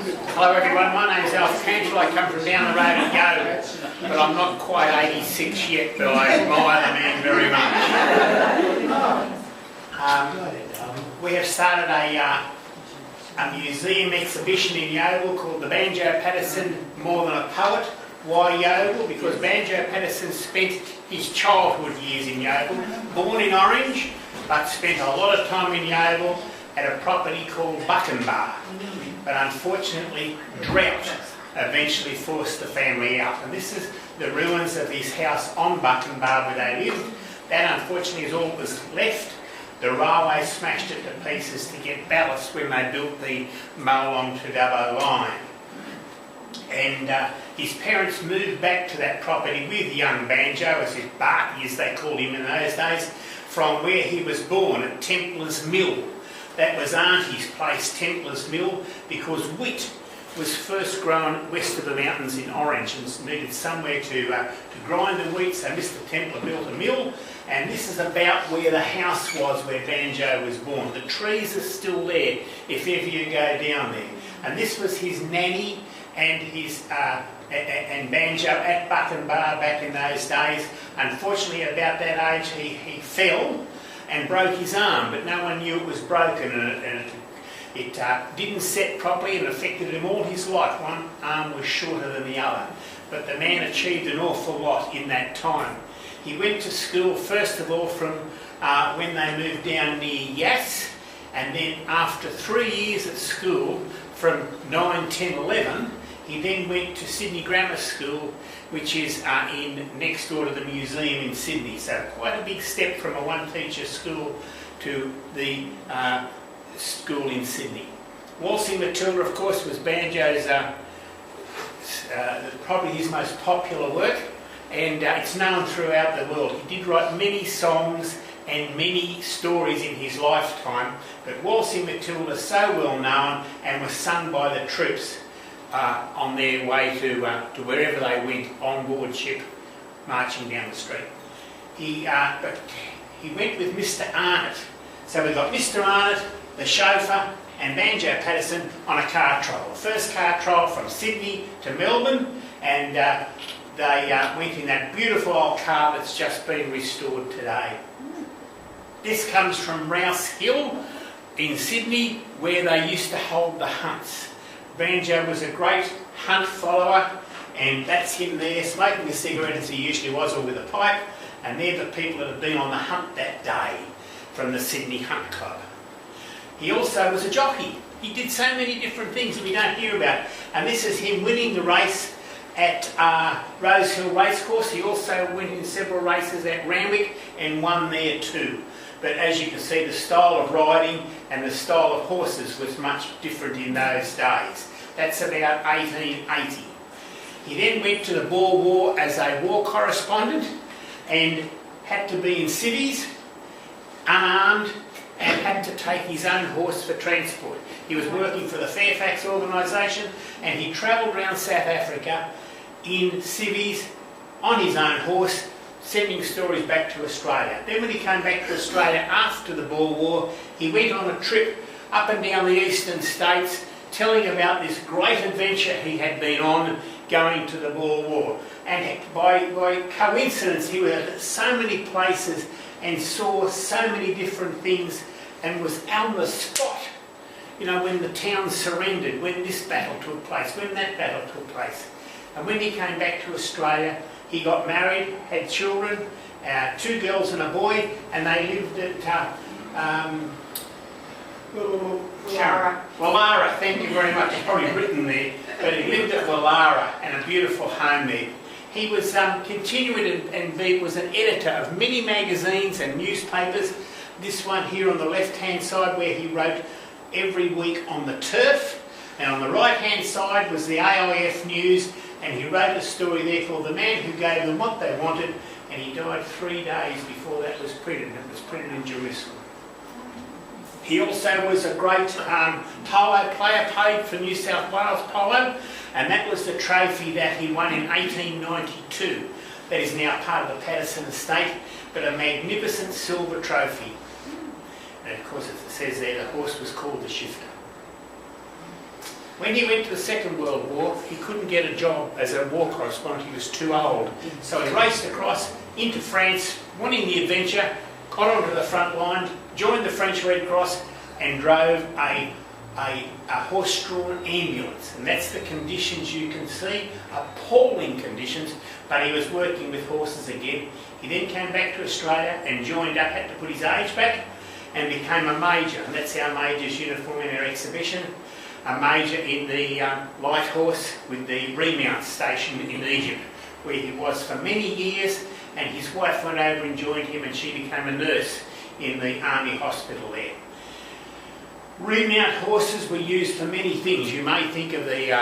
Hello everyone, my name's Alf Cantrell. I come from down the road at Yeoval, but I'm not quite 86 yet, but I admire the man very much. We have started a museum exhibition in Yeoval called the Banjo Paterson More Than a Poet. Why Yeoval? Because Banjo Paterson spent his childhood years in Yeoval, born in Orange, but spent a lot of time in Yeoval at a property called Buckenbar. But unfortunately, drought eventually forced the family out. And this is the ruins of his house on Buckenbar where they lived. That unfortunately is all that was left. The railway smashed it to pieces to get ballast when they built the Molong to Dubbo line. And his parents moved back to that property with young Banjo, as his Barky as they called him in those days, from where he was born at Templars Mill. That was Auntie's place, Templars Mill, because wheat was first grown west of the mountains in Orange and needed somewhere to grind the wheat, so Mr Templar built a mill, and this is about where the house was where Banjo was born. The trees are still there if ever you go down there. And this was his nanny and his and Banjo at Buckenbar back in those days. Unfortunately, about that age, he fell and broke his arm, but no one knew it was broken, and it didn't set properly and affected him all his life. One arm was shorter than the other, but the man achieved an awful lot in that time. He went to school, first of all, from when they moved down near Yass, and then after 3 years at school, from 9, 10, 11, he then went to Sydney Grammar School, which is next door to the museum in Sydney. So quite a big step from a one-teacher school to the school in Sydney. Waltzing Matilda, of course, was Banjo's probably his most popular work, and it's known throughout the world. He did write many songs and many stories in his lifetime, but Waltzing Matilda is so well known and was sung by the troops on their way to wherever they went on board ship, marching down the street. But he went with Mr Arnott. So we got Mr Arnott, the chauffeur, and Banjo Paterson on a car trial. The first car trial from Sydney to Melbourne, and they went in that beautiful old car that's just been restored today. This comes from Rouse Hill in Sydney, where they used to hold the hunts. Banjo was a great hunt follower, and that's him there smoking a cigarette as he usually was, or with a pipe, and they're the people that have been on the hunt that day from the Sydney Hunt Club. He also was a jockey. He did so many different things that we don't hear about, and this is him winning the race at Rose Hill Racecourse. He also went in several races at Randwick and won there too. But as you can see, the style of riding and the style of horses was much different in those days. That's about 1880. He then went to the Boer War as a war correspondent and had to be in cities, unarmed, and had to take his own horse for transport. He was working for the Fairfax organisation, and he travelled around South Africa in civvies on his own horse, sending stories back to Australia. Then when he came back to Australia after the Boer War, he went on a trip up and down the eastern states telling about this great adventure he had been on going to the Boer War. And by coincidence, he was at so many places and saw so many different things and was on the spot, you know, when the town surrendered, when this battle took place, when that battle took place. And when he came back to Australia, he got married, had children, 2 girls and a boy, and they lived at Wallara. Thank you very much. It's probably written there, but he lived at Wallara and a beautiful home there. He was continuing and was an editor of many magazines and newspapers. This one here on the left-hand side, where he wrote every week on the turf, and on the right-hand side was the AIF News. And he wrote a story there called The Man Who Gave Them What They Wanted, and he died 3 days before that was printed. It was printed in Jerusalem. He also was a great polo player, played for New South Wales Polo, and that was the trophy that he won in 1892. That is now part of the Paterson estate, but a magnificent silver trophy. And of course, as it says there, the horse was called the Shifter. When he went to the Second World War, he couldn't get a job as a war correspondent. He was too old. So he raced across into France, wanting the adventure, got onto the front line, joined the French Red Cross, and drove a horse-drawn ambulance. And that's the conditions you can see, appalling conditions, but he was working with horses again. He then came back to Australia and joined up, had to put his age back, and became a major. And that's our major's uniform in our exhibition. A major in the light horse with the remount station in Egypt, where he was for many years, and his wife went over and joined him, and she became a nurse in the army hospital there. Remount horses were used for many things. You may think of the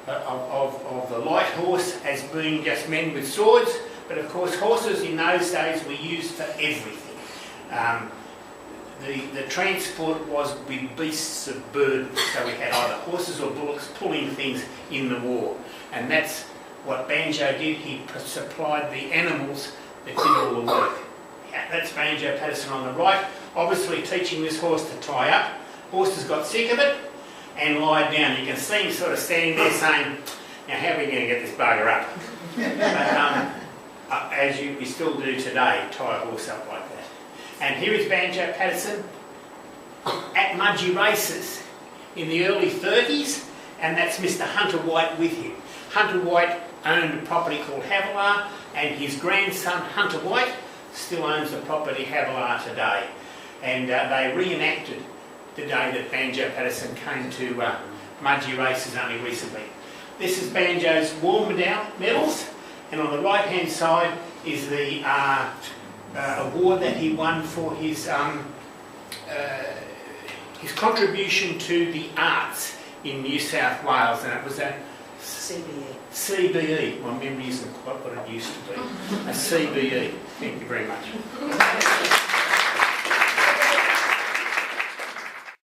light horse as being just men with swords, but of course horses in those days were used for everything. The transport was with beasts of burden, so we had either horses or bullocks pulling things in the war, and that's what Banjo did. He supplied the animals that did all the work. That's Banjo Paterson on the right, obviously teaching this horse to tie up. Horse has got sick of it and lied down. You can see him sort of standing there saying, now how are we going to get this bugger up? But as we still do today, tie a horse up like that. And here is Banjo Paterson at Mudgee races in the early 30s, and that's Mr. Hunter White with him. Hunter White owned a property called Yeoval, and his grandson Hunter White still owns the property Yeoval today. And they reenacted the day that Banjo Paterson came to Mudgee races only recently. This is Banjo's war medals, and on the right hand side is the award that he won for his contribution to the arts in New South Wales, and it was a CBE. My memory isn't quite what it used to be. A CBE. Thank you very much.